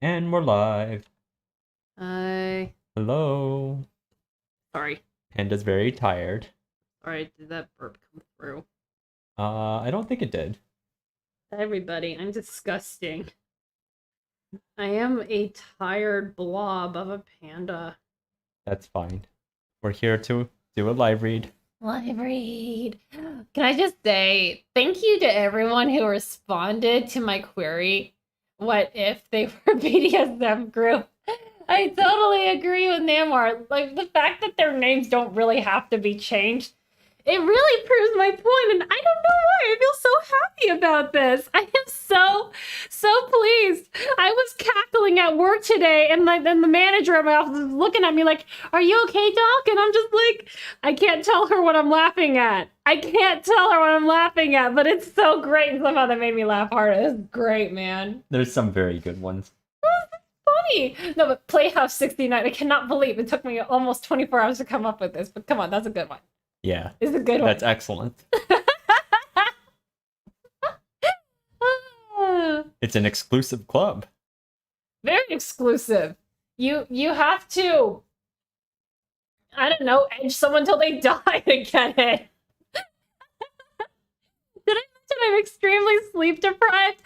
And we're live. Hi. Hello. Sorry. Panda's very tired. Sorry, did that burp come through? I don't think it did. Everybody, I'm disgusting. I am a tired blob of a panda. That's fine. We're here to do a live read. Live read. Can I just say thank you to everyone who responded to my query? What if they were BDSM group? I totally agree with Namor. Like the fact that their names don't really have to be changed, it really proves my point, and I don't know why I feel so happy about this. I am so pleased. I was cackling at work today, and then the manager at my office was looking at me like, "Are you okay, Doc?" And I'm just like, I can't tell her what I'm laughing at. I can't tell her what I'm laughing at, but it's so great, and somehow that made me laugh hard. It's great, man. There's some very good ones. Funny. No, but Playhouse 69, I cannot believe it took me almost 24 hours to come up with this, but come on, that's a good one. Yeah. It's a good one. That's excellent. It's an exclusive club. Very exclusive. You have to, I don't know, edge someone till they die to get it. Did I mention I'm extremely sleep deprived?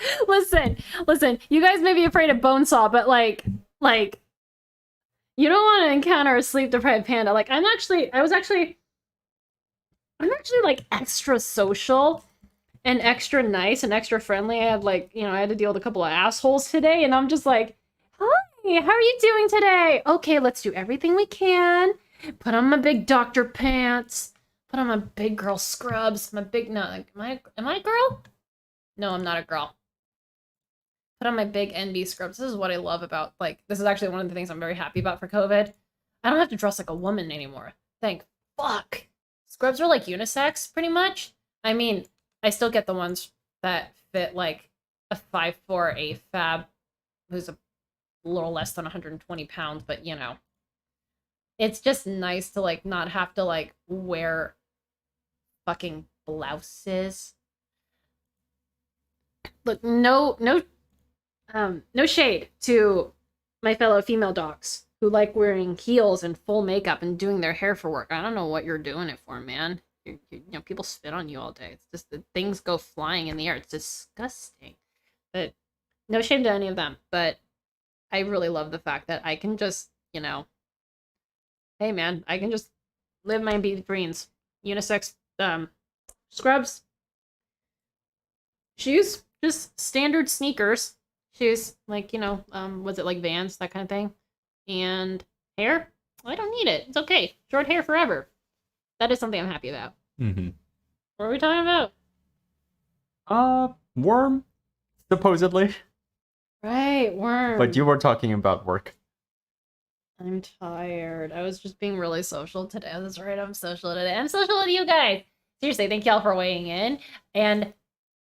Listen, you guys may be afraid of Bonesaw, but like you don't want to encounter a sleep deprived panda. Like I'm actually like extra social and extra nice and extra friendly. I had like, I had to deal with a couple of assholes today, and I'm just like, hi, how are you doing today? Okay, let's do everything we can. Put on my big doctor pants. Put on my big girl scrubs. My big, no, like, am I a girl? No, I'm not a girl. Put on my big NB scrubs. This is what I love about, like, this is actually one of the things I'm very happy about for COVID. I don't have to dress like a woman anymore. Thank fuck. Scrubs are like unisex, pretty much. I mean, I still get the ones that fit like a 5'4" AFAB who's a little less than 120 pounds, but it's just nice to like not have to like wear fucking blouses. Look, no shade to my fellow female docs who like wearing heels and full makeup and doing their hair for work. I don't know what you're doing it for, man. People spit on you all day. It's just the things go flying in the air. It's disgusting. But no shame to any of them. But I really love the fact that I can just, hey man, I can just live my dreams. Unisex scrubs, shoes, just standard sneakers, shoes like was it like Vans, that kind of thing, and hair. I don't need it. It's okay. Short hair forever. That is something I'm happy about. Mm-hmm. What are we talking about? Worm, supposedly. Right, worm. But you were talking about work. I'm tired. I was just being really social today. That's right, I'm social today. I'm social with you guys. Seriously, thank y'all for weighing in. And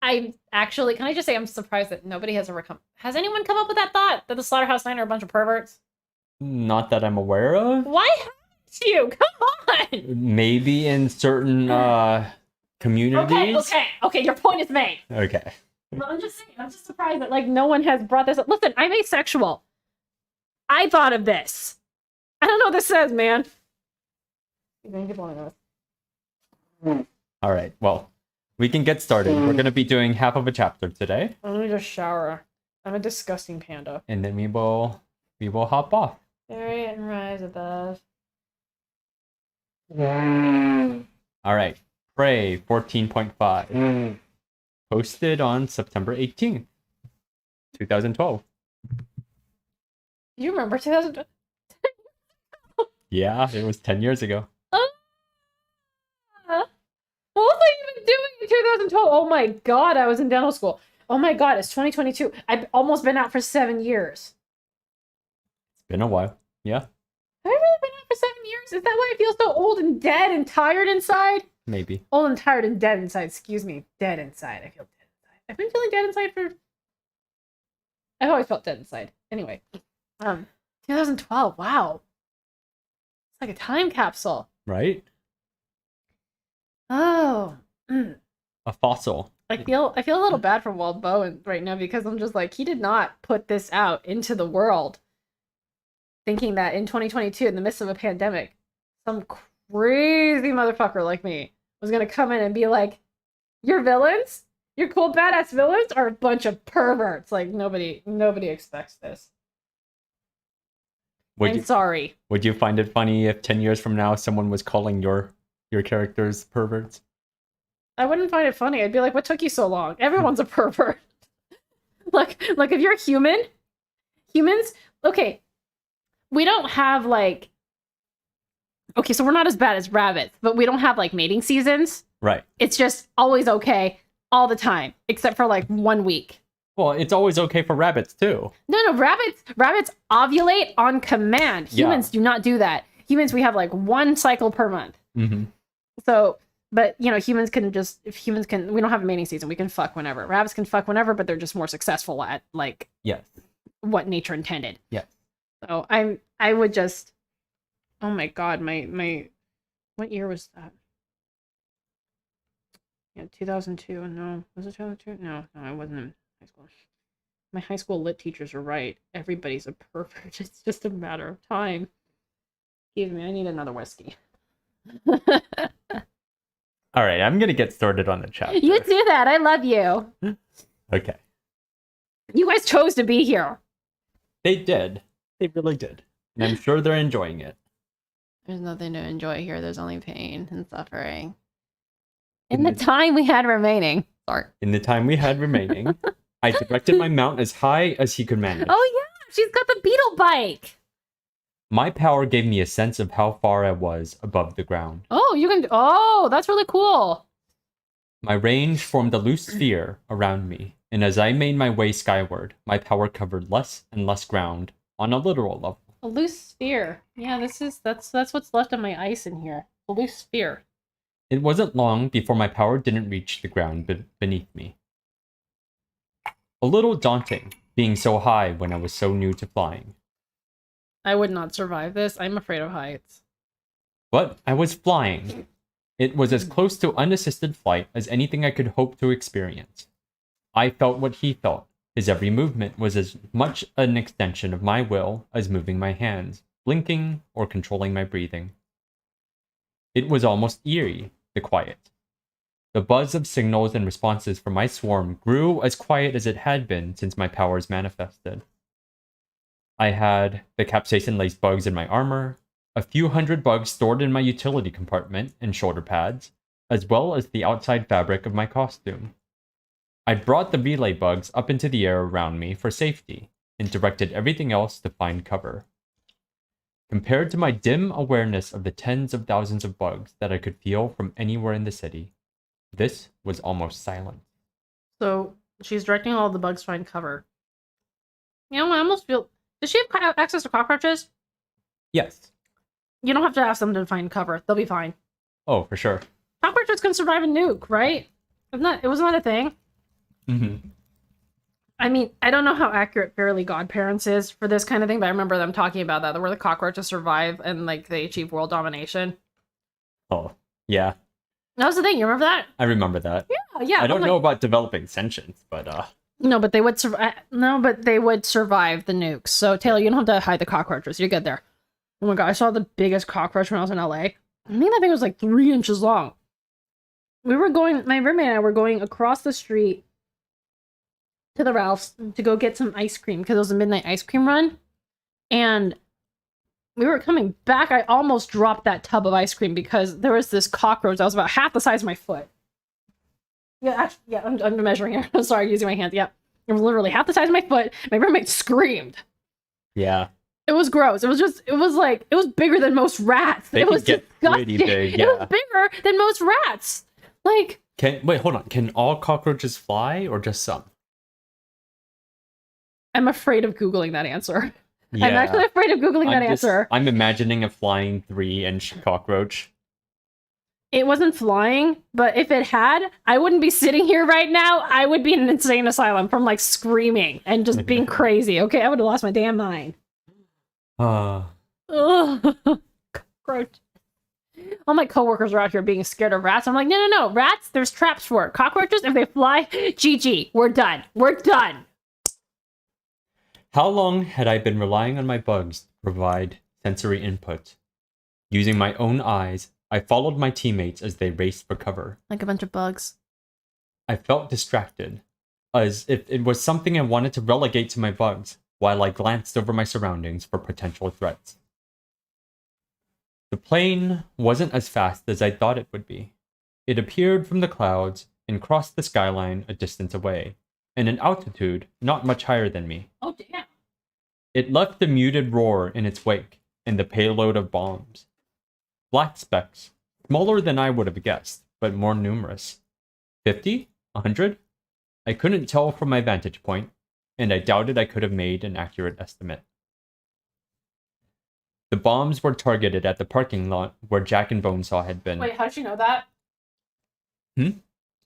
I actually, can I just say, I'm surprised that nobody has ever come. Has anyone come up with that thought that the Slaughterhouse Nine are a bunch of perverts? Not that I'm aware of. Why haven't you? Come on. Maybe in certain communities. Okay. Your point is made. Okay. Well, I'm just saying. I'm just surprised that like no one has brought this up. Listen, I'm asexual. I thought of this. I don't know what this says, man. You're gonna get one of those. All right. Well, we can get started. We're going to be doing half of a chapter today. I'm gonna just shower. I'm a disgusting panda. And then we will hop off. Bury it and rise above. All right. Prey 14.5. Posted on September 18th, 2012. You remember 2012? Yeah, it was 10 years ago. What was I even doing in 2012? Oh my god, I was in dental school. Oh my god, it's 2022. I've almost been out for 7 years. It's been a while. Yeah. Have I really been out for 7 years? Is that why I feel so old and dead and tired inside? Maybe. Old and tired and dead inside. Excuse me. Dead inside. I feel dead inside. I've been feeling dead inside for... I've always felt dead inside. Anyway. 2012. Wow. It's like a time capsule. Right? Oh. A fossil. I feel a little bad for Wildbow right now because I'm just like, he did not put this out into the world thinking that in 2022, in the midst of a pandemic, some crazy motherfucker like me was gonna come in and be like, your villains, your cool badass villains are a bunch of perverts. Like nobody expects this. Sorry. Would you find it funny if 10 years from now someone was calling your characters perverts? I wouldn't find it funny. I'd be like, what took you so long? Everyone's a pervert. like if you're humans, okay, we don't have like, okay, so we're not as bad as rabbits, but we don't have like mating seasons. Right. It's just always okay all the time, except for like 1 week. Well, it's always okay for rabbits too. No, rabbits ovulate on command. Humans do not do that. Humans, we have like 1 cycle per month. Mm-hmm. So, but you know, we don't have a mating season. We can fuck whenever. Rabbits can fuck whenever, but they're just more successful at like what nature intended. Yes. So I would just, oh my god, my what year was that? Yeah, 2002. No, was it 2002? No, I wasn't in high school. My high school lit teachers were right. Everybody's a pervert. It's just a matter of time. Excuse me, I need another whiskey. All right, I'm gonna get started on the chapter. You do that. I love you. Okay. You guys chose to be here. They did. They really did. And I'm sure they're enjoying it. There's nothing to enjoy here. There's only pain and suffering. In the time we had remaining. Sorry. In the time we had remaining, I directed my mount as high as he could manage. Oh yeah, she's got the beetle bike. My power gave me a sense of how far I was above the ground. Oh, that's really cool. My range formed a loose sphere around me, and as I made my way skyward, my power covered less and less ground on a literal level. A loose sphere. Yeah, that's what's left of my ice in here. A loose sphere. It wasn't long before my power didn't reach the ground beneath me. A little daunting, being so high when I was so new to flying. I would not survive this. I'm afraid of heights. But I was flying. It was as close to unassisted flight as anything I could hope to experience. I felt what he felt. His every movement was as much an extension of my will as moving my hands, blinking, or controlling my breathing. It was almost eerie, the quiet. The buzz of signals and responses from my swarm grew as quiet as it had been since my powers manifested. I had the capsaicin-laced bugs in my armor, a few hundred bugs stored in my utility compartment and shoulder pads, as well as the outside fabric of my costume. I brought the relay bugs up into the air around me for safety, and directed everything else to find cover. Compared to my dim awareness of the tens of thousands of bugs that I could feel from anywhere in the city, this was almost silent. So she's directing all the bugs to find cover. You know, I almost feel... Does she have access to cockroaches? Yes. You don't have to ask them to find cover. They'll be fine. Oh, for sure. Cockroaches can survive a nuke, right? It was not a thing. Mm-hmm. I mean, I don't know how accurate Fairly Godparents is for this kind of thing, but I remember them talking about that, where the cockroaches survive and like they achieve world domination. Oh, yeah. That was the thing. You remember that? I remember that. Yeah. I don't know about developing sentience, but No, but they would survive. No, but they would survive the nukes. So Taylor, you don't have to hide the cockroaches. You're good there. Oh my god, I saw the biggest cockroach when I was in LA. I mean, that thing was like 3 inches long. My roommate and I were going across the street to the Ralph's to go get some ice cream because it was a midnight ice cream run. And we were coming back. I almost dropped that tub of ice cream because there was this cockroach that was about half the size of my foot. I'm measuring here. I'm sorry, using my hands. Yeah. It was literally half the size of my foot. My roommate screamed. Yeah. It was gross. It was bigger than most rats. It was disgusting. Pretty big, yeah. It was bigger than most rats. Like... Wait, hold on. Can all cockroaches fly or just some? I'm afraid of Googling that answer. Yeah. I'm actually afraid of Googling that answer. I'm imagining a flying 3-inch cockroach. It wasn't flying, but if it had, I wouldn't be sitting here right now. I would be in an insane asylum from like screaming and just being crazy. Okay, I would have lost my damn mind. Ugh. Cockroach. all my coworkers are out here being scared of rats. I'm like, no. Rats, there's traps for it. Cockroaches, if they fly, GG. We're done. We're done. How long had I been relying on my bugs to provide sensory input? Using my own eyes, I followed my teammates as they raced for cover. Like a bunch of bugs. I felt distracted, as if it was something I wanted to relegate to my bugs, while I glanced over my surroundings for potential threats. The plane wasn't as fast as I thought it would be. It appeared from the clouds and crossed the skyline a distance away, and an altitude not much higher than me. Oh, damn. It left a muted roar in its wake, and the payload of bombs. Black specks, smaller than I would have guessed, but more numerous. 50? 100? I couldn't tell from my vantage point, and I doubted I could have made an accurate estimate. The bombs were targeted at the parking lot where Jack and Bonesaw had been. Wait, how did she know that? Hmm?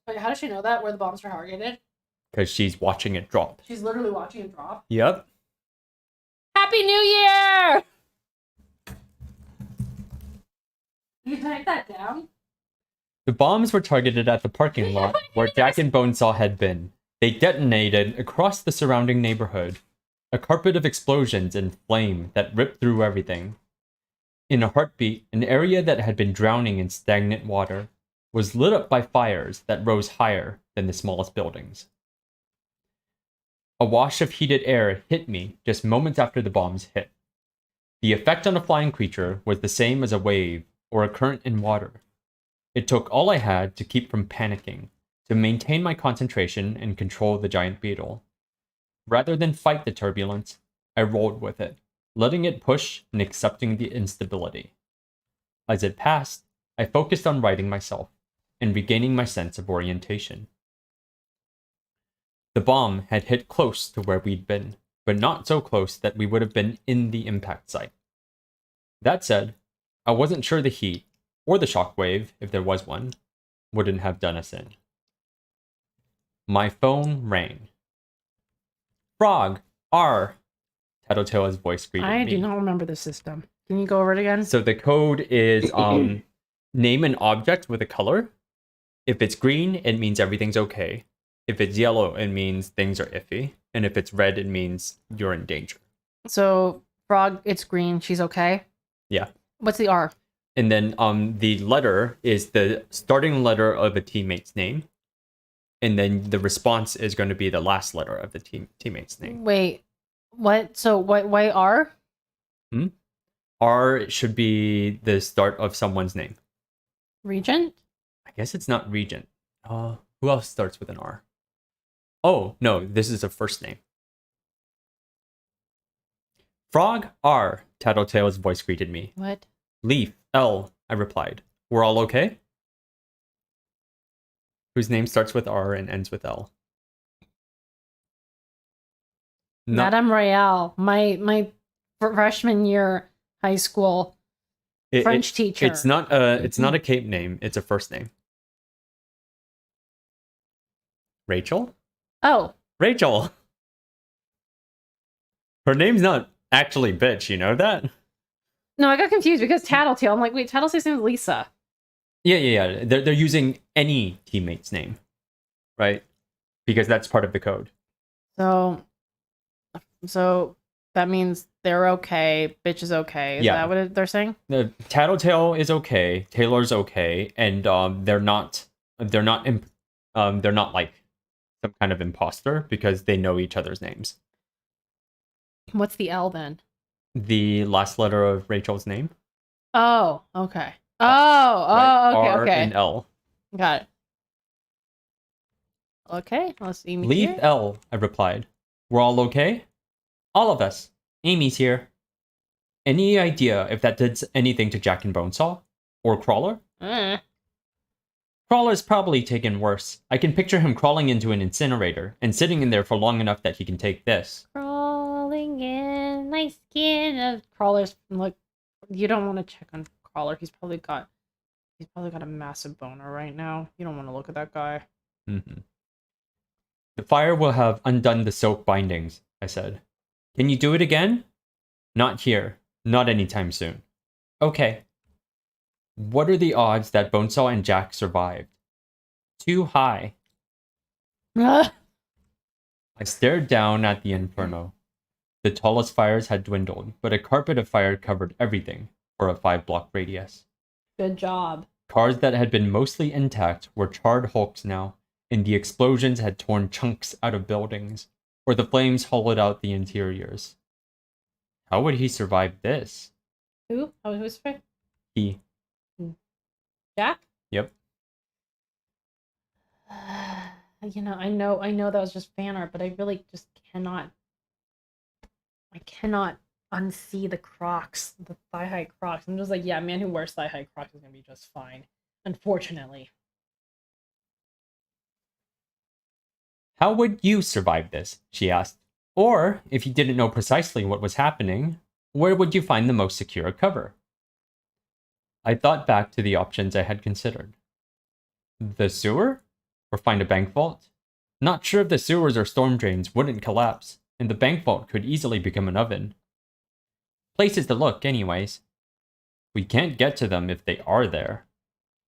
Wait, how does she know that, where the bombs were targeted? Because she's watching it drop. She's literally watching it drop. Yep. Happy New Year! You type that down? The bombs were targeted at the parking lot where Jack and Bonesaw had been. They detonated across the surrounding neighborhood, a carpet of explosions and flame that ripped through everything. In a heartbeat, an area that had been drowning in stagnant water was lit up by fires that rose higher than the smallest buildings. A wash of heated air hit me just moments after the bombs hit. The effect on a flying creature was the same as a wave or a current in water. It took all I had to keep from panicking, to maintain my concentration and control the giant beetle. Rather than fight the turbulence, I rolled with it, letting it push and accepting the instability. As it passed, I focused on righting myself and regaining my sense of orientation. The bomb had hit close to where we'd been, but not so close that we would have been in the impact site. That said, I wasn't sure the heat, or the shockwave, if there was one, wouldn't have done us in. My phone rang. Frog, R, Tattletale's voice greeted me. I do not remember the system. Can you go over it again? So the code is name an object with a color. If it's green, it means everything's okay. If it's yellow, it means things are iffy. And if it's red, it means you're in danger. So, Frog, it's green. She's okay? Yeah. What's the R? And then the letter is the starting letter of a teammate's name. And then the response is going to be the last letter of the teammate's name. Wait, what? So, why R? R should be the start of someone's name. Regent? I guess it's not Regent. Who else starts with an R? Oh, no, this is a first name. Frog, R, Tattletale's voice greeted me. What? Leaf, L, I replied. We're all okay? Whose name starts with R and ends with L? No. Madame Royale, my freshman year high school French teacher. It's not a cape name, it's a first name. Rachel? Oh. Rachel! Her name's not actually bitch, you know that? No, I got confused because Tattletale. I'm like, wait, Tattletale's name is Lisa. Yeah. They're using any teammate's name, right? Because that's part of the code. So that means they're okay. Bitch is okay. Is that what they're saying? The Tattletale is okay. Taylor's okay, and they're not like some kind of imposter because they know each other's names. What's the L then? The last letter of Rachel's name. Oh, okay. Okay, R okay. and L. Got it. Okay, let's see me Leave here. L, I replied. We're all okay? All of us. Amy's here. Any idea if that did anything to Jack and Bonesaw? Or Crawler? Crawler's probably taken worse. I can picture him crawling into an incinerator and sitting in there for long enough that he can take this. Crawling in my skin of Crawler's like, you don't want to check on Crawler. He's probably got a massive boner right now. You don't want to look at that guy. Mm-hmm. The fire will have undone the silk bindings, I said. Can you do it again? Not here. Not anytime soon. Okay. What are the odds that Bonesaw and Jack survived? Too high. I stared down at the inferno. The tallest fires had dwindled, but a carpet of fire covered everything for a 5-block radius. Good job. Cars that had been mostly intact were charred hulks now, and the explosions had torn chunks out of buildings, or the flames hollowed out the interiors. How would he survive this? Who? Oh, who's fair? He. Jack? Yep. I know that was just fan art, but I really just cannot. I cannot unsee the Crocs, the thigh-high Crocs. I'm just like, yeah, a man who wears thigh-high Crocs is gonna be just fine. Unfortunately. How would you survive this? She asked. Or, if you didn't know precisely what was happening, where would you find the most secure cover? I thought back to the options I had considered. The sewer? Or find a bank vault? Not sure if the sewers or storm drains wouldn't collapse, and the bank vault could easily become an oven. Places to look, anyways. We can't get to them if they are there.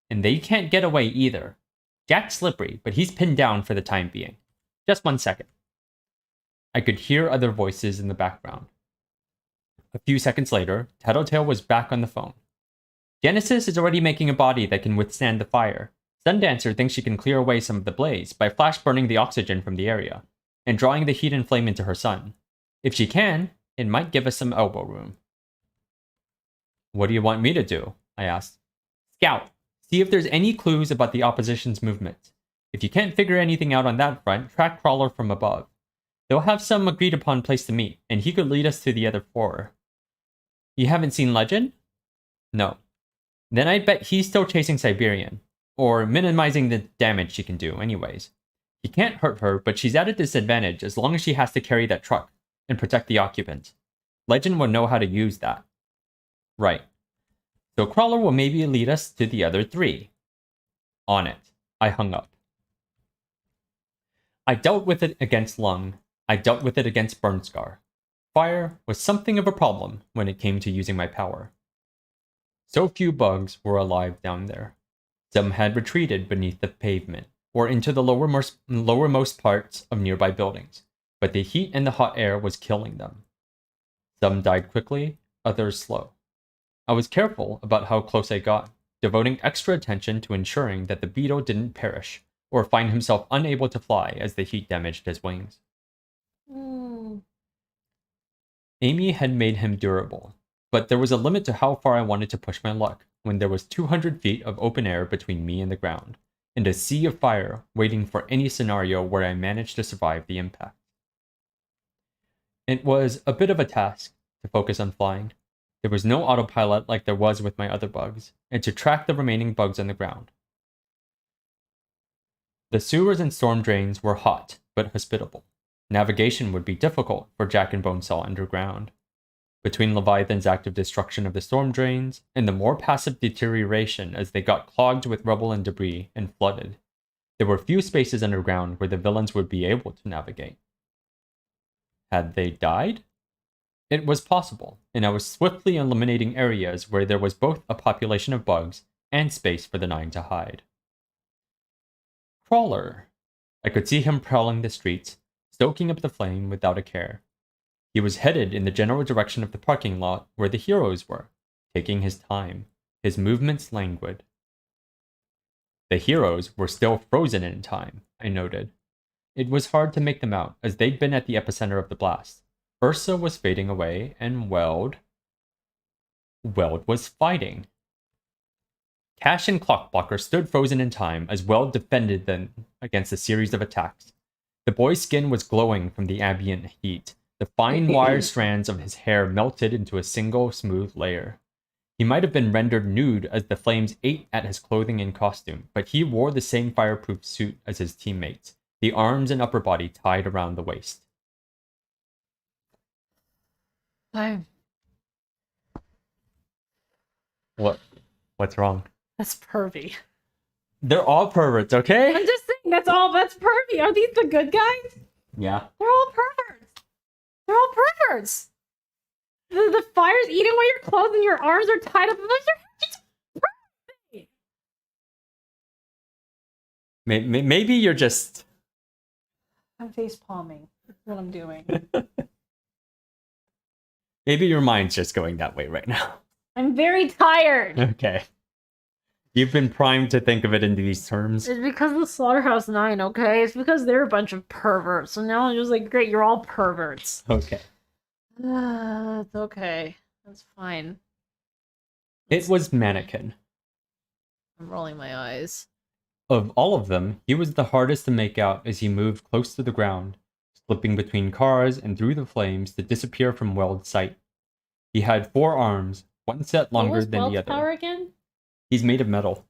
And they can't get away either. Jack's slippery, but he's pinned down for the time being. Just 1 second. I could hear other voices in the background. A few seconds later, Tattletale was back on the phone. Genesis is already making a body that can withstand the fire. Sundancer thinks she can clear away some of the blaze by flash burning the oxygen from the area, and drawing the heat and flame into her sun. If she can, it might give us some elbow room. What do you want me to do? I asked. Scout. See if there's any clues about the opposition's movement. If you can't figure anything out on that front, track Crawler from above. They'll have some agreed upon place to meet, and he could lead us to the other 4. You haven't seen Legend? No. Then I'd bet he's still chasing Siberian, or minimizing the damage she can do anyways. He can't hurt her, but she's at a disadvantage as long as she has to carry that truck and protect the occupant. Legend will know how to use that. Right. So Crawler will maybe lead us to the other 3. On it. I hung up. I dealt with it against Lung. I dealt with it against Burnscar. Fire was something of a problem when it came to using my power. So few bugs were alive down there. Some had retreated beneath the pavement, or into the lowermost parts of nearby buildings, but the heat and the hot air was killing them. Some died quickly, others slow. I was careful about how close I got, devoting extra attention to ensuring that the beetle didn't perish, or find himself unable to fly as the heat damaged his wings. Amy had made him durable, but there was a limit to how far I wanted to push my luck when there was 200 feet of open air between me and the ground, and a sea of fire waiting for any scenario where I managed to survive the impact. It was a bit of a task to focus on flying. There was no autopilot like there was with my other bugs, and to track the remaining bugs on the ground. The sewers and storm drains were hot, but hospitable. Navigation would be difficult for Jack and Bonesaw underground. Between Leviathan's active destruction of the storm drains and the more passive deterioration as they got clogged with rubble and debris and flooded, there were few spaces underground where the villains would be able to navigate. Had they died? It was possible, and I was swiftly eliminating areas where there was both a population of bugs and space for the 9 to hide. Crawler. I could see him prowling the streets, stoking up the flame without a care. He was headed in the general direction of the parking lot where the heroes were, taking his time, his movements languid. The heroes were still frozen in time, I noted. It was hard to make them out, as they'd been at the epicenter of the blast. Ursa was fading away, and Weld was fighting. Cash and Clockblocker stood frozen in time as Weld defended them against a series of attacks. The boy's skin was glowing from the ambient heat. The fine wire strands of his hair melted into a single smooth layer. He might have been rendered nude as the flames ate at his clothing and costume, but he wore the same fireproof suit as his teammates, the arms and upper body tied around the waist. What's wrong? That's pervy. They're all perverts, okay? I'm just saying, that's pervy. Are these the good guys? Yeah. They're all perverts. They're all perverts. The fire's eating away your clothes and your arms are tied up. Maybe you're just... I'm face palming. That's what I'm doing. Maybe your mind's just going that way right now. I'm very tired. Okay. You've been primed to think of it in these terms. It's because of the Slaughterhouse 9, okay? It's because they're a bunch of perverts. So now I'm just like, great, you're all perverts. Okay. It's okay. That's fine. It was Mannequin. I'm rolling my eyes. Of all of them, he was the hardest to make out as he moved close to the ground, slipping between cars and through the flames to disappear from Weld's sight. He had 4 arms, one set longer what was than Weld's the other. power again? He's made of metal.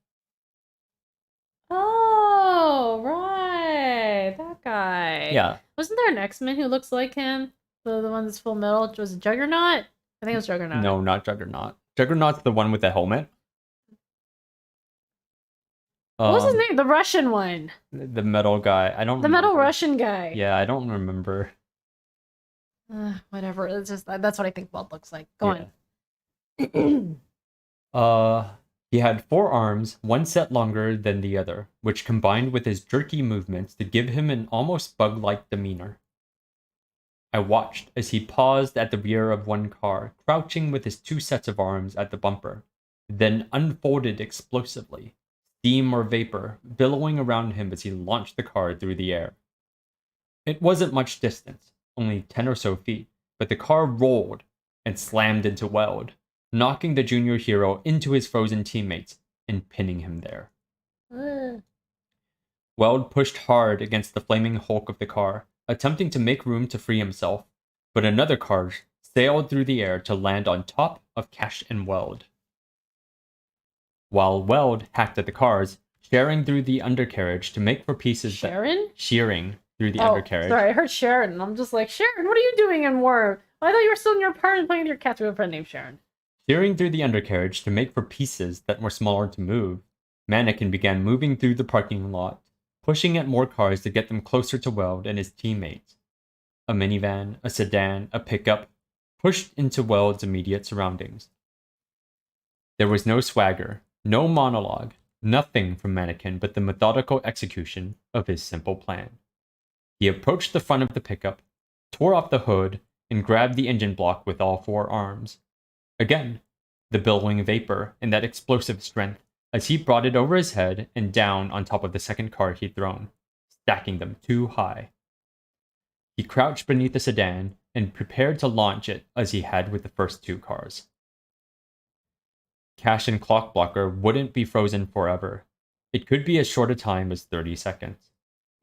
Oh, right. That guy. Yeah. Wasn't there an X-Men who looks like him? The one that's full metal? Was it Juggernaut? I think it was Juggernaut. No, not Juggernaut. Juggernaut's the one with the helmet. What was his name? The Russian one. The metal guy. I don't The remember. metal Russian guy. Yeah, I don't remember. Whatever. It's just that's what I think Weld looks like. Go on. He had 4 arms, one set longer than the other, which combined with his jerky movements to give him an almost bug-like demeanor. I watched as he paused at the rear of one car, crouching with his 2 sets of arms at the bumper, then unfolded explosively, steam or vapor billowing around him as he launched the car through the air. It wasn't much distance, only 10 or so feet, but the car rolled and slammed into Weld, knocking the junior hero into his frozen teammates and pinning him there. Weld pushed hard against the flaming hulk of the car, attempting to make room to free himself, but another car sailed through the air to land on top of Cash and Weld. While Weld hacked at the cars, shearing through the undercarriage to make for pieces shearing through the undercarriage. Sorry, I heard Sharon, and I'm just like, Sharon, what are you doing in war? I thought you were still in your apartment playing with your cats. We have a friend named Sharon. Shearing through the undercarriage to make for pieces that were smaller to move, Mannequin began moving through the parking lot, pushing at more cars to get them closer to Weld and his teammates. A minivan, a sedan, a pickup, pushed into Weld's immediate surroundings. There was no swagger, no monologue, nothing from Mannequin but the methodical execution of his simple plan. He approached the front of the pickup, tore off the hood, and grabbed the engine block with all 4 arms. Again, the billowing vapor and that explosive strength as he brought it over his head and down on top of the second car he'd thrown, stacking them too high. He crouched beneath the sedan and prepared to launch it as he had with the first 2 cars. Cash and Clock Blocker wouldn't be frozen forever. It could be as short a time as 30 seconds.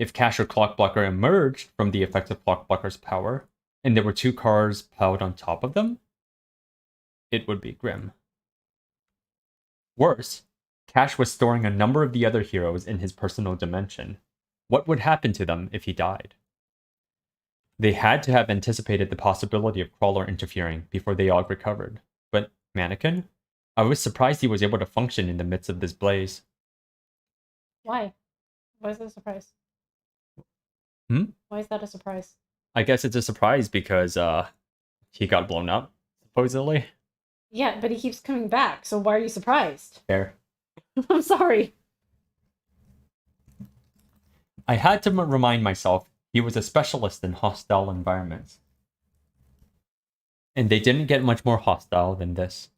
If Cash or Clock Blocker emerged from the effect of Clock Blocker's power, and there were 2 cars piled on top of them, it would be grim. Worse, Cash was storing a number of the other heroes in his personal dimension. What would happen to them if he died? They had to have anticipated the possibility of Crawler interfering before they all recovered. But Mannequin? I was surprised he was able to function in the midst of this blaze. Why? Why is that a surprise? Why is that a surprise? I guess it's a surprise because he got blown up, supposedly. Yeah, but he keeps coming back, so why are you surprised? Fair. I'm sorry. I had to remind myself he was a specialist in hostile environments. And they didn't get much more hostile than this.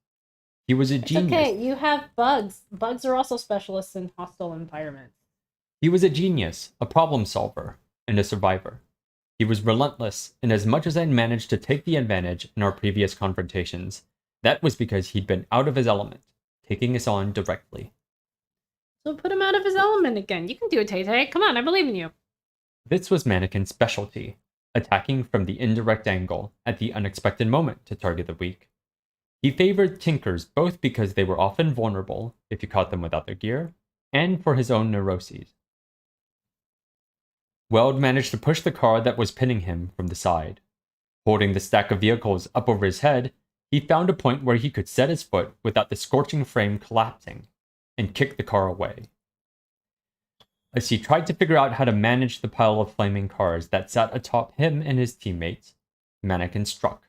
He was a genius. Okay, you have bugs. Bugs are also specialists in hostile environments. He was a genius, a problem solver, and a survivor. He was relentless, and as much as I'd managed to take the advantage in our previous confrontations, that was because he'd been out of his element, taking us on directly. So put him out of his element again. You can do it, Tay-Tay. Come on, I believe in you. This was Mannequin's specialty, attacking from the indirect angle at the unexpected moment to target the weak. He favored tinkers both because they were often vulnerable if you caught them without their gear, and for his own neuroses. Weld managed to push the car that was pinning him from the side. Holding the stack of vehicles up over his head, he found a point where he could set his foot without the scorching frame collapsing, and kick the car away. As he tried to figure out how to manage the pile of flaming cars that sat atop him and his teammates, Mannequin struck.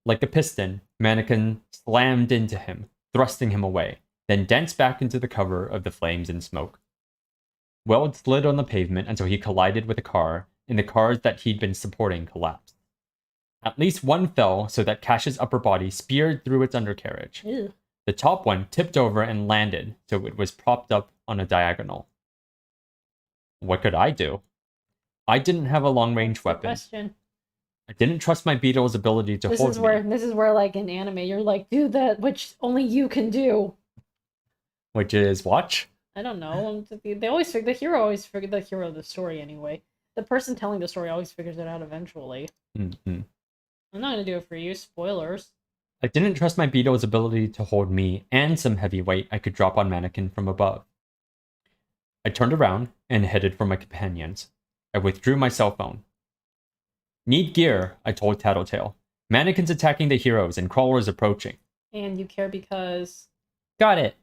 Like a piston, Mannequin slammed into him, thrusting him away, then danced back into the cover of the flames and smoke. Weld slid on the pavement until he collided with a car, and the cars that he'd been supporting collapsed. At least one fell so that Cash's upper body speared through its undercarriage. Ew. The top one tipped over and landed, so it was propped up on a diagonal. What could I do? I didn't have a long-range weapon. Question. I didn't trust my beetle's ability to hold me. This is where, like, in anime, you're like, do that, which only you can do. Which is watch? I don't know. They always figure, the hero always figure, the hero of the story anyway. The person telling the story always figures it out eventually. Mm-hmm. I'm not gonna do it for you. Spoilers. I didn't trust my beetle's ability to hold me and some heavy weight I could drop on Mannequin from above. I turned around and headed for my companions. I withdrew my cell phone. Need gear, I told Tattletale. Mannequin's attacking the heroes and Crawler's approaching. And you care because... Got it.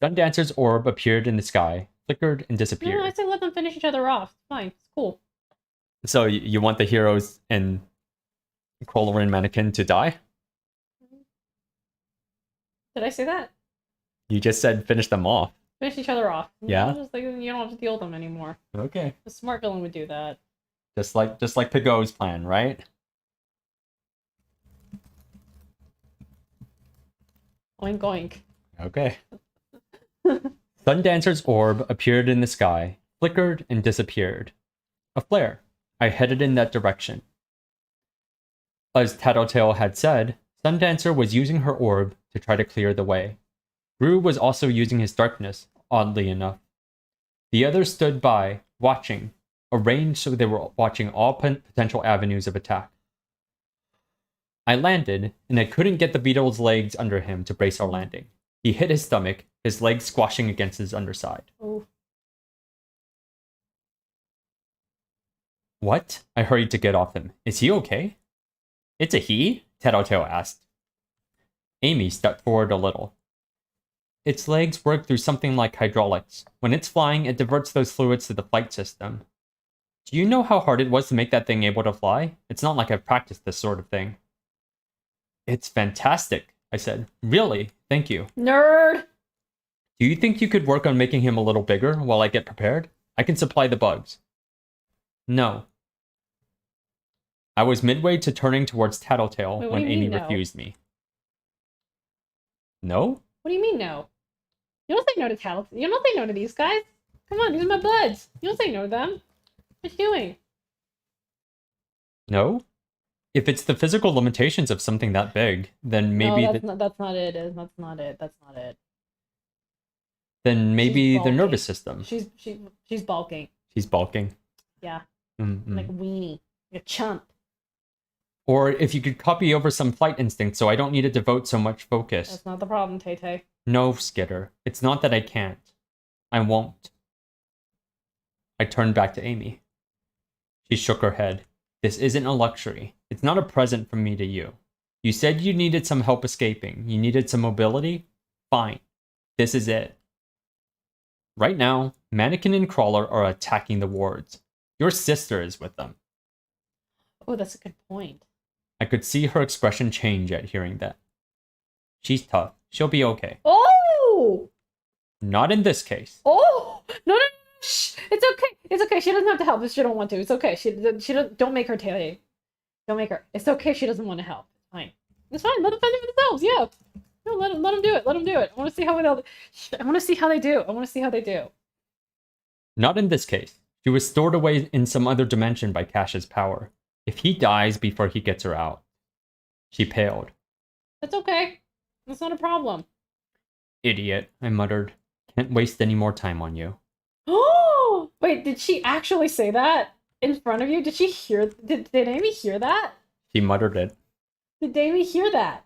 Sundancer's orb appeared in the sky, flickered, and disappeared. No, I say let them finish each other off. It's fine. It's cool. So you want the heroes and Crawler and Mannequin to die? Did I say that? You just said finish them off. Finish each other off. Yeah? Just like, you don't have to deal with them anymore. Okay. A smart villain would do that. Just like Pigot's plan, right? Oink oink. Okay. Sundancer's orb appeared in the sky, flickered, and disappeared. A flare. I headed in that direction. As Tattletale had said, Sundancer was using her orb to try to clear the way. Rue was also using his darkness, oddly enough. The others stood by, watching, arranged so they were watching all potential avenues of attack. I landed, and I couldn't get the beetle's legs under him to brace our landing. He hit his stomach, his legs squashing against his underside. Oh. What? I hurried to get off him. Is he okay? It's a he? Tattletale asked. Amy stepped forward a little. Its legs work through something like hydraulics. When it's flying, it diverts those fluids to the flight system. Do you know how hard it was to make that thing able to fly? It's not like I've practiced this sort of thing. It's fantastic, I said. Really? Thank you. Nerd! Do you think you could work on making him a little bigger while I get prepared? I can supply the bugs. No. I was midway to turning towards Tattletale Wait, when Amy no? refused me. No? What do you mean no? You don't say no to Tattletale. You don't say no to these guys. Come on, these are my buds. You don't say no to them. What you doing? No? If it's the physical limitations of something that big, then maybe No, that's not it. That's not it. That's not it. Then maybe the bulking. nervous system. She's bulking. She's bulking. Yeah. Mm-mm. Like a weenie. Like a chump. Or if you could copy over some flight instinct so I don't need to devote so much focus. That's not the problem, Tay-Tay. No, Skitter. It's not that I can't. I won't. I turned back to Amy. She shook her head. This isn't a luxury. It's not a present from me to you. You said you needed some help escaping. You needed some mobility? Fine. This is it. Right now, Mannequin and Crawler are attacking the wards. Your sister is with them. Oh, that's a good point. I could see her expression change at hearing that. She's tough. She'll be okay. Oh! Not in this case. Oh! No, shh! It's okay. It's okay. She doesn't have to help if she don't want to. It's okay. She don't make her Tay. Don't make her. It's okay. She doesn't want to help. It's fine. It's fine. Let them fend for themselves. Yeah. No, let them do it. Let them do it. I want to see how they do. I want to see how they do. Not in this case. She was stored away in some other dimension by Cash's power. If he dies before he gets her out. She paled. That's okay. That's not a problem. Idiot, I muttered. Can't waste any more time on you. Oh! Wait, did she actually say that in front of you? Did she hear? Did Amy hear that? She muttered it. Did Amy hear that?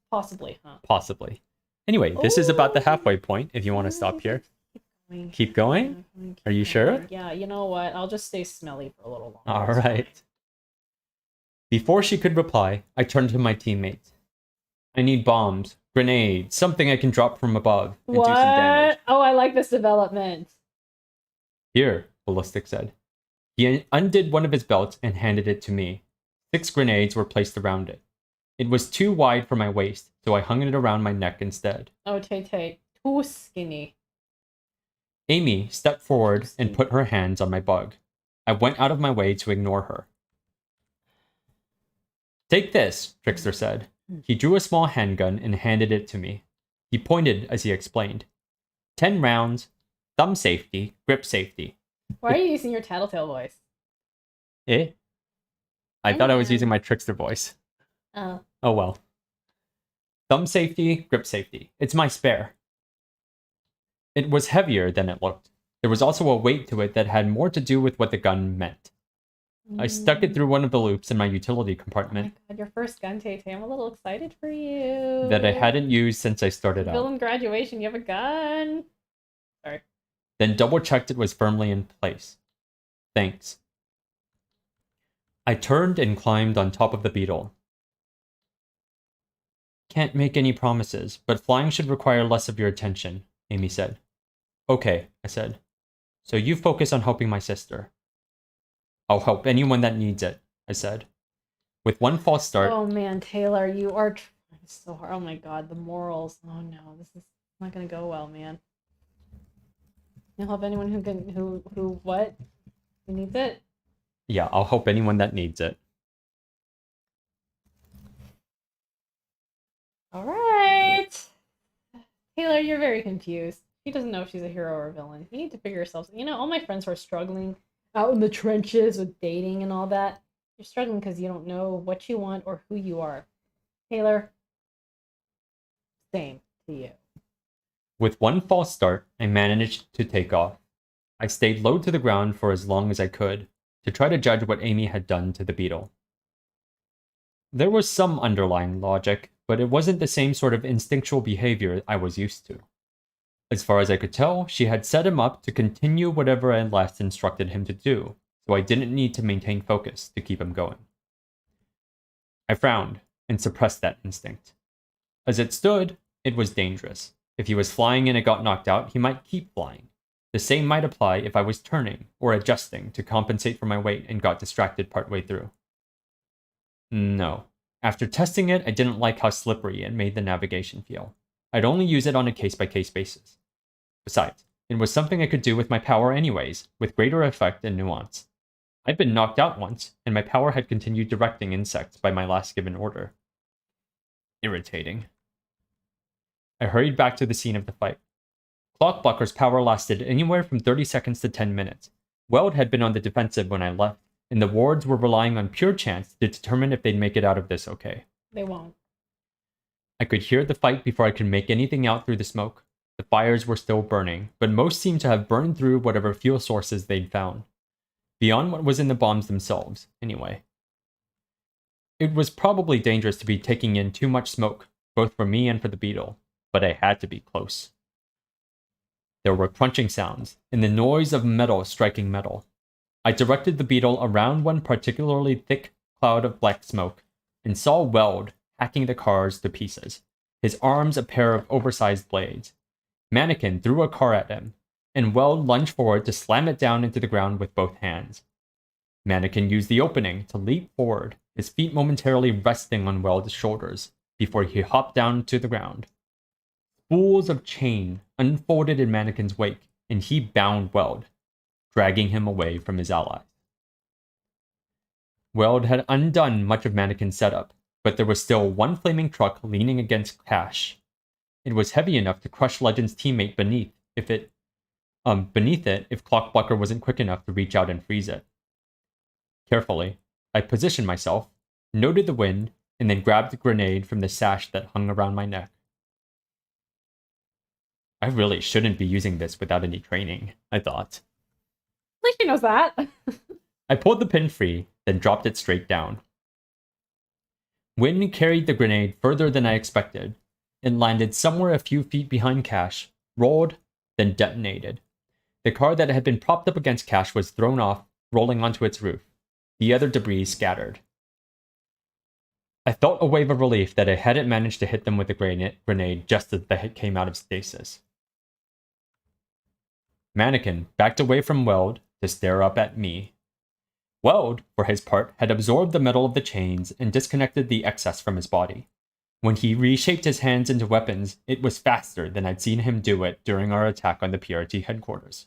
Possibly, huh? Possibly. Anyway, this is about the halfway point if you want to stop here. Keep going? Are you sure? Yeah, you know what? I'll just stay smelly for a little longer. All right. Before she could reply, I turned to my teammates. I need bombs, grenades, something I can drop from above and do some damage. Oh, I like this development. Here, Ballistic said. He undid one of his belts and handed it to me. 6 grenades were placed around it. It was too wide for my waist, so I hung it around my neck instead. Oh, Tay-Tay. Too skinny. Amy stepped forward and put her hands on my bug. I went out of my way to ignore her. Take this, Trickster said. He drew a small handgun and handed it to me. He pointed as he explained. 10 rounds, thumb safety, grip safety. Why are you using your tattletale voice? Eh? I thought I was using my Trickster voice. Oh. Oh well. Thumb safety, grip safety. It's my spare. It was heavier than it looked. There was also a weight to it that had more to do with what the gun meant. I stuck it through one of the loops in my utility compartment. Oh my god, your first gun, Tay. I'm a little excited for you. That I hadn't used since I started out. Villain graduation, you have a gun. Sorry. Then double-checked it was firmly in place. Thanks. I turned and climbed on top of the beetle. Can't make any promises, but flying should require less of your attention, Amy said. Okay, I said. So you focus on helping my sister. I'll help anyone that needs it, I said. With one false start... Oh man, Taylor, you are trying so hard. Oh my god, the morals. Oh no, this is not gonna go well, man. You'll help anyone who needs it? Yeah, I'll help anyone that needs it. Alright. Taylor, you're very confused. She doesn't know if she's a hero or a villain. You need to figure yourself. You know, all my friends who are struggling out in the trenches with dating and all that, you're struggling because you don't know what you want or who you are. Taylor, same to you. With one false start, I managed to take off. I stayed low to the ground for as long as I could, to try to judge what Amy had done to the beetle. There was some underlying logic, but it wasn't the same sort of instinctual behavior I was used to. As far as I could tell, she had set him up to continue whatever I had last instructed him to do, so I didn't need to maintain focus to keep him going. I frowned and suppressed that instinct. As it stood, it was dangerous. If he was flying and it got knocked out, he might keep flying. The same might apply if I was turning or adjusting to compensate for my weight and got distracted partway through. No. After testing it, I didn't like how slippery it made the navigation feel. I'd only use it on a case-by-case basis. Besides, it was something I could do with my power anyways, with greater effect and nuance. I'd been knocked out once, and my power had continued directing insects by my last given order. Irritating. I hurried back to the scene of the fight. Clockblocker's power lasted anywhere from 30 seconds to 10 minutes. Weld had been on the defensive when I left, and the wards were relying on pure chance to determine if they'd make it out of this okay. They won't. I could hear the fight before I could make anything out through the smoke. The fires were still burning, but most seemed to have burned through whatever fuel sources they'd found. Beyond what was in the bombs themselves, anyway. It was probably dangerous to be taking in too much smoke, both for me and for the beetle, but I had to be close. There were crunching sounds, and the noise of metal striking metal. I directed the beetle around one particularly thick cloud of black smoke, and saw Weld hacking the cars to pieces, his arms a pair of oversized blades. Mannequin threw a car at him, and Weld lunged forward to slam it down into the ground with both hands. Mannequin used the opening to leap forward, his feet momentarily resting on Weld's shoulders, before he hopped down to the ground. Spools of chain unfolded in Mannequin's wake, and he bound Weld, dragging him away from his allies. Weld had undone much of Mannequin's setup, but there was still one flaming truck leaning against Cash. It was heavy enough to crush Legend's teammate beneath it if Clockblocker wasn't quick enough to reach out and freeze it. Carefully, I positioned myself, noted the wind, and then grabbed the grenade from the sash that hung around my neck. I really shouldn't be using this without any training, I thought. At least she knows that. I pulled the pin free, then dropped it straight down. Wind carried the grenade further than I expected. It landed somewhere a few feet behind Cash, rolled, then detonated. The car that had been propped up against Cash was thrown off, rolling onto its roof. The other debris scattered. I felt a wave of relief that I hadn't managed to hit them with the grenade just as the hit came out of stasis. Mannequin backed away from Weld to stare up at me. Weld, for his part, had absorbed the metal of the chains and disconnected the excess from his body. When he reshaped his hands into weapons, it was faster than I'd seen him do it during our attack on the PRT headquarters.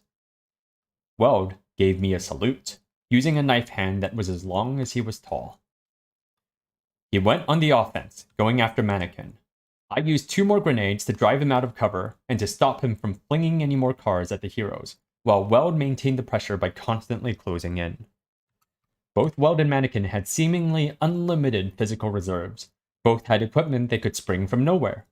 Weld gave me a salute, using a knife hand that was as long as he was tall. He went on the offense, going after Mannequin. I used 2 more grenades to drive him out of cover and to stop him from flinging any more cars at the heroes, while Weld maintained the pressure by constantly closing in. Both Weld and Mannequin had seemingly unlimited physical reserves. Both had equipment they could spring from nowhere.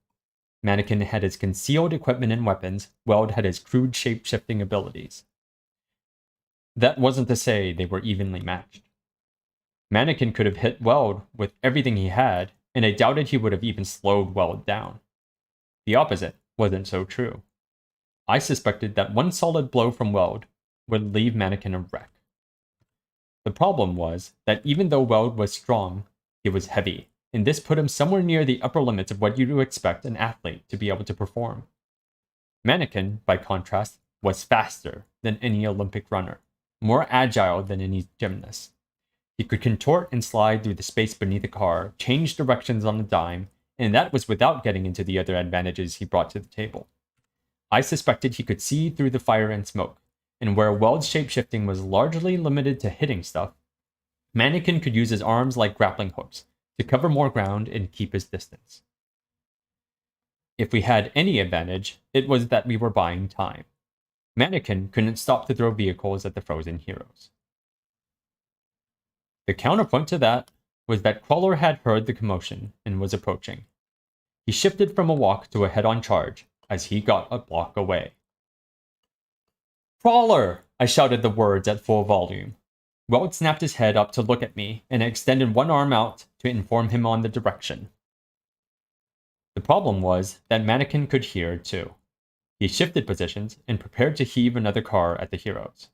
Mannequin had his concealed equipment and weapons, Weld had his crude shape-shifting abilities. That wasn't to say they were evenly matched. Mannequin could have hit Weld with everything he had, and I doubted he would have even slowed Weld down. The opposite wasn't so true. I suspected that one solid blow from Weld would leave Mannequin a wreck. The problem was that even though Weld was strong, he was heavy, and this put him somewhere near the upper limits of what you'd expect an athlete to be able to perform. Mannequin, by contrast, was faster than any Olympic runner, more agile than any gymnast. He could contort and slide through the space beneath the car, change directions on a dime, and that was without getting into the other advantages he brought to the table. I suspected he could see through the fire and smoke, and where Weld's shapeshifting was largely limited to hitting stuff, Mannequin could use his arms like grappling hooks to cover more ground and keep his distance. If we had any advantage, it was that we were buying time. Mannequin couldn't stop to throw vehicles at the frozen heroes. The counterpoint to that was that Crawler had heard the commotion and was approaching. He shifted from a walk to a head-on charge as he got a block away. "Crawler!" I shouted the words at full volume. Weld snapped his head up to look at me and extended one arm out to inform him on the direction. The problem was that Mannequin could hear too. He shifted positions and prepared to heave another car at the heroes.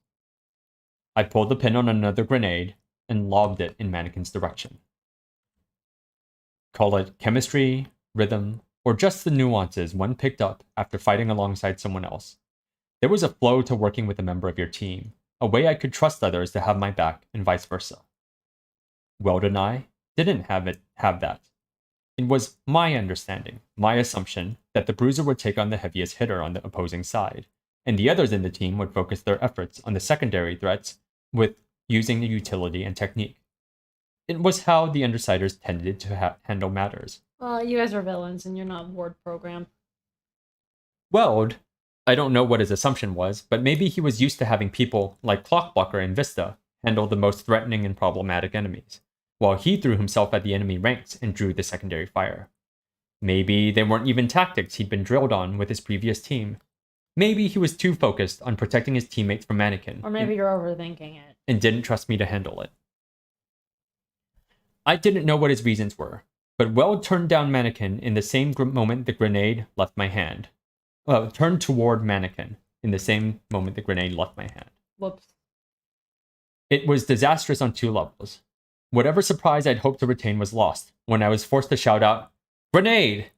I pulled the pin on another grenade and lobbed it in Mannequin's direction. Call it chemistry, rhythm, or just the nuances one picked up after fighting alongside someone else. There was a flow to working with a member of your team, a way I could trust others to have my back, and vice versa. Weld and I didn't have that. It was my understanding, my assumption, that the bruiser would take on the heaviest hitter on the opposing side, and the others in the team would focus their efforts on the secondary threats with using the utility and technique. It was how the Undersiders tended to handle matters. Well, you guys are villains and you're not ward programmed. Weld, I don't know what his assumption was, but maybe he was used to having people like Clockblocker and Vista handle the most threatening and problematic enemies, while he threw himself at the enemy ranks and drew the secondary fire. Maybe they weren't even tactics he'd been drilled on with his previous team. Maybe he was too focused on protecting his teammates from Mannequin. Or maybe you're overthinking it. And didn't trust me to handle it. I didn't know what his reasons were, but Weld turned down Mannequin in the same moment the grenade left my hand. Turned toward Mannequin in the same moment the grenade left my hand. Whoops. It was disastrous on 2 levels. Whatever surprise I'd hoped to retain was lost when I was forced to shout out, "Grenade!"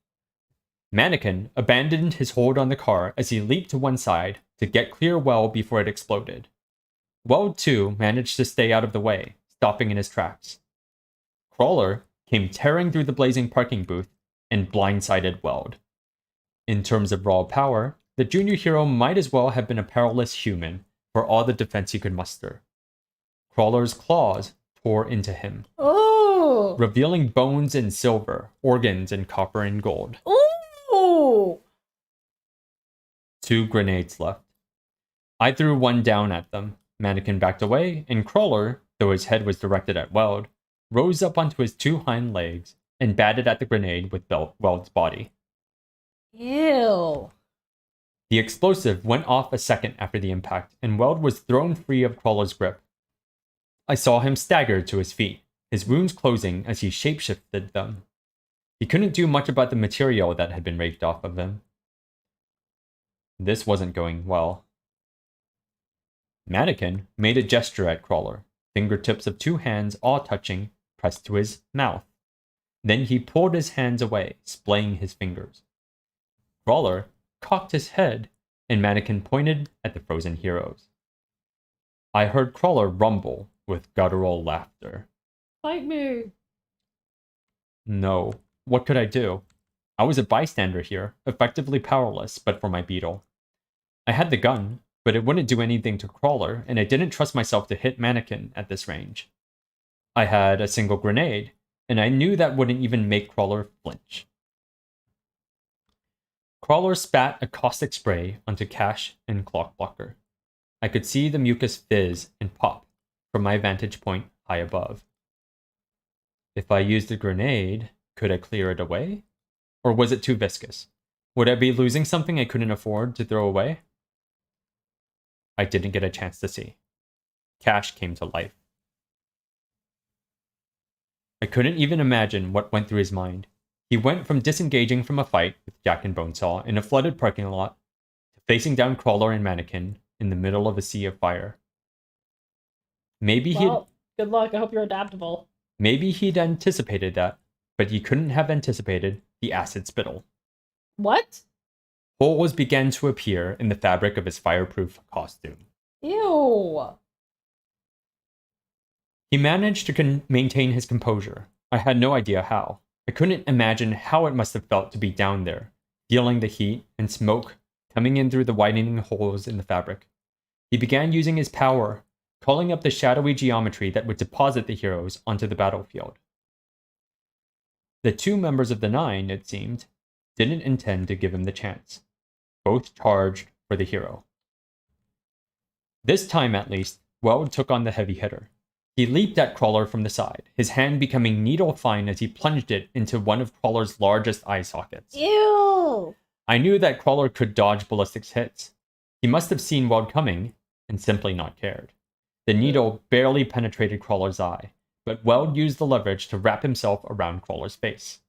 Mannequin abandoned his hold on the car as he leaped to one side to get clear well before it exploded. Weld, too, managed to stay out of the way, stopping in his tracks. Crawler came tearing through the blazing parking booth and blindsided Weld. In terms of raw power, the junior hero might as well have been a powerless human for all the defense he could muster. Crawler's claws tore into him, revealing bones and silver, organs and copper and gold. Ooh! 2 grenades left. I threw one down at them. Mannequin backed away, and Crawler, though his head was directed at Weld, rose up onto his 2 hind legs and batted at the grenade with Weld's body. Ew. The explosive went off a second after the impact, and Weld was thrown free of Crawler's grip. I saw him stagger to his feet, his wounds closing as he shapeshifted them. He couldn't do much about the material that had been raked off of him. This wasn't going well. Mannequin made a gesture at Crawler, fingertips of 2 hands all touching, pressed to his mouth. Then he pulled his hands away, splaying his fingers. Crawler cocked his head, and Mannequin pointed at the frozen heroes. I heard Crawler rumble with guttural laughter. Fight me! No, what could I do? I was a bystander here, effectively powerless but for my beetle. I had the gun, but it wouldn't do anything to Crawler, and I didn't trust myself to hit Mannequin at this range. I had a single grenade, and I knew that wouldn't even make Crawler flinch. Crawler spat a caustic spray onto Cash and Clock Blocker. I could see the mucus fizz and pop from my vantage point high above. If I used a grenade, could I clear it away? Or was it too viscous? Would I be losing something I couldn't afford to throw away? I didn't get a chance to see. Cash came to life. I couldn't even imagine what went through his mind. He went from disengaging from a fight with Jack and Bonesaw in a flooded parking lot to facing down Crawler and Mannequin in the middle of a sea of fire. Maybe good luck. I hope you're adaptable. Maybe he'd anticipated that, but he couldn't have anticipated the acid spittle. What? Holes began to appear in the fabric of his fireproof costume. Ew. He managed to maintain his composure. I had no idea how. I couldn't imagine how it must have felt to be down there, feeling the heat and smoke coming in through the widening holes in the fabric. He began using his power, calling up the shadowy geometry that would deposit the heroes onto the battlefield. The two members of the Nine, it seemed, didn't intend to give him the chance. Both charged for the hero. This time, at least, Weld took on the heavy hitter. He leaped at Crawler from the side, his hand becoming needle-fine as he plunged it into one of Crawler's largest eye sockets. Ew! I knew that Crawler could dodge ballistics hits. He must have seen Weld coming, and simply not cared. The needle barely penetrated Crawler's eye, but Weld used the leverage to wrap himself around Crawler's face.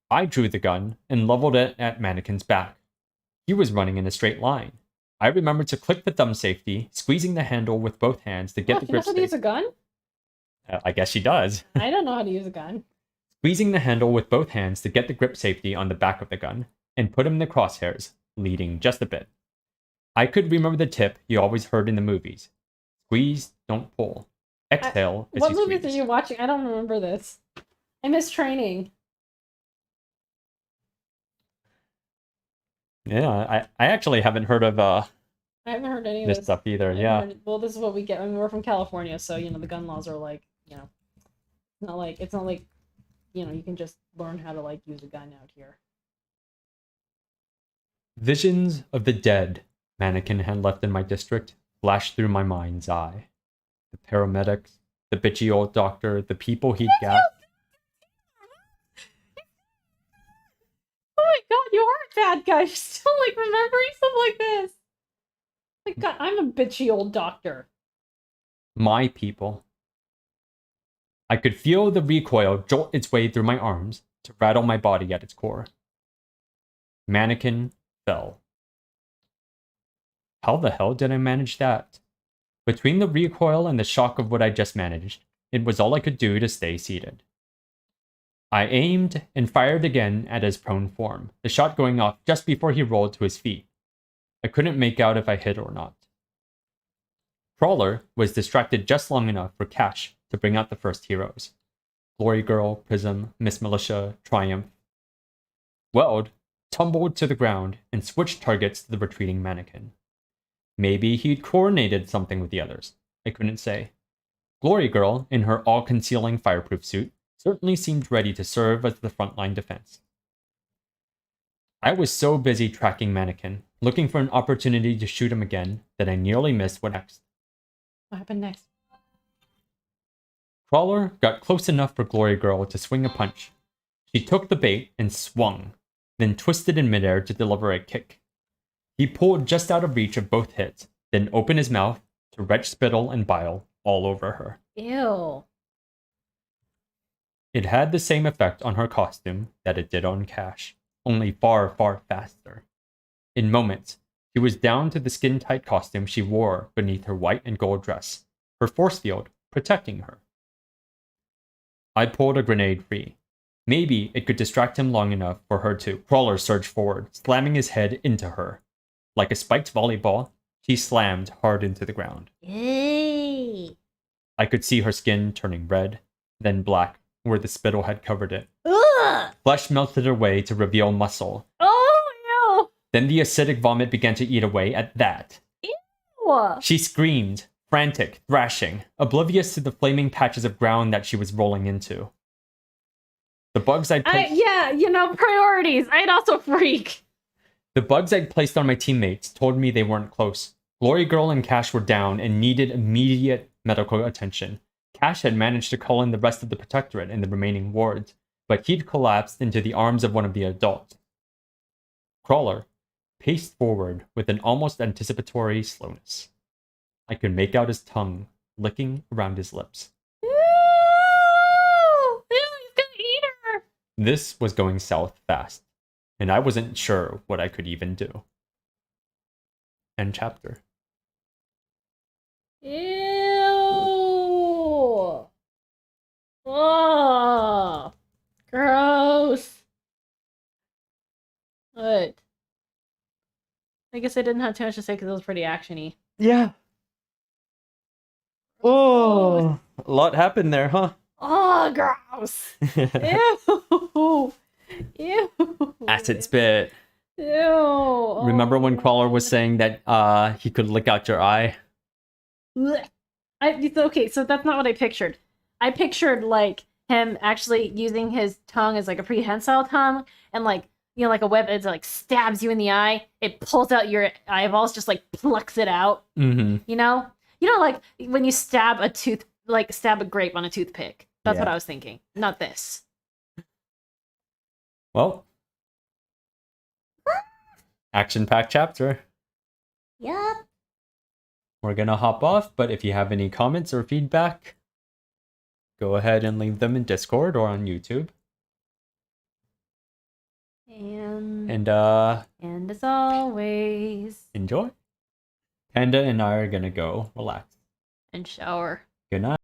I drew the gun and leveled it at Mannequin's back. He was running in a straight line. I remembered to click the thumb safety, squeezing the handle with both hands to get the grip She knows how to use a gun? I guess she does. I don't know how to use a gun. Squeezing the handle with both hands to get the grip safety on the back of the gun, and put him in the crosshairs, leading just a bit. I could remember the tip you always heard in the movies. Squeeze, don't pull. Exhale as you squeeze. What movies are you watching? I don't remember this. I miss Training. Yeah, I actually haven't heard of I haven't heard any of this stuff either. Yeah. Well, this is what we get. I mean, we're from California, so the gun laws are like, it's not like you can just learn how to use a gun out here. Visions of the dead Mannequin had left in my district flashed through my mind's eye. The paramedics, the bitchy old doctor, the people he'd gassed. Oh my god, you are a bad guy. You're still remembering stuff like this. My god, I'm a bitchy old doctor. My people. I could feel the recoil jolt its way through my arms to rattle my body at its core. Mannequin fell. How the hell did I manage that? Between the recoil and the shock of what I just managed, it was all I could do to stay seated. I aimed and fired again at his prone form, the shot going off just before he rolled to his feet. I couldn't make out if I hit or not. Crawler was distracted just long enough for Cash to bring out the first heroes. Glory Girl, Prism, Miss Militia, Triumph. Weld tumbled to the ground and switched targets to the retreating Mannequin. Maybe he'd coordinated something with the others. I couldn't say. Glory Girl, in her all-concealing fireproof suit, certainly seemed ready to serve as the frontline defense. I was so busy tracking Mannequin, looking for an opportunity to shoot him again, that I nearly missed what next. What happened next? Crawler got close enough for Glory Girl to swing a punch. She took the bait and swung, then twisted in midair to deliver a kick. He pulled just out of reach of both hits, then opened his mouth to retch spittle and bile all over her. Ew. It had the same effect on her costume that it did on Cash, only far, far faster. In moments, she was down to the skin-tight costume she wore beneath her white and gold dress, her force field protecting her. I pulled a grenade free. Maybe it could distract him long enough for her to. Crawler surged forward, slamming his head into her. Like a spiked volleyball, she slammed hard into the ground. Yay! I could see her skin turning red, then black, where the spittle had covered it. Ugh! Ugh! Flesh melted away to reveal muscle. Oh, Then the acidic vomit began to eat away at that. ew! Ew! She screamed, frantic, thrashing, oblivious to the flaming patches of ground that she was rolling into. The bugs I'd placed... Yeah, priorities. I'd also freak. The bugs I'd placed on my teammates told me they weren't close. Glory Girl and Cash were down and needed immediate medical attention. Cash had managed to call in the rest of the Protectorate in the remaining wards, but he'd collapsed into the arms of one of the adults. Crawler paced forward with an almost anticipatory slowness. I could make out his tongue licking around his lips. Ew! Ew, he's gonna eat her! This was going south fast, and I wasn't sure what I could even do. End chapter. Ew! Oh! Gross! What? I guess I didn't have too much to say because it was pretty actiony. Yeah. Oh, a lot happened there, huh? Oh, gross! Ew! Ew! Acid spit. Ew! Remember when Crawler was saying that he could lick out your eye? Blech. Okay, so that's not what I pictured. I pictured like him actually using his tongue as like a prehensile tongue, and like like a weapon. It like stabs you in the eye. It pulls out your eyeballs, just like plucks it out. Mm-hmm. Like when you stab a grape on a toothpick. That's what I was thinking. Not this. Well, action-packed chapter. Yup. We're gonna hop off, but if you have any comments or feedback, go ahead and leave them in Discord or on YouTube. And as always, enjoy. Panda and I are gonna go relax and shower. Good night.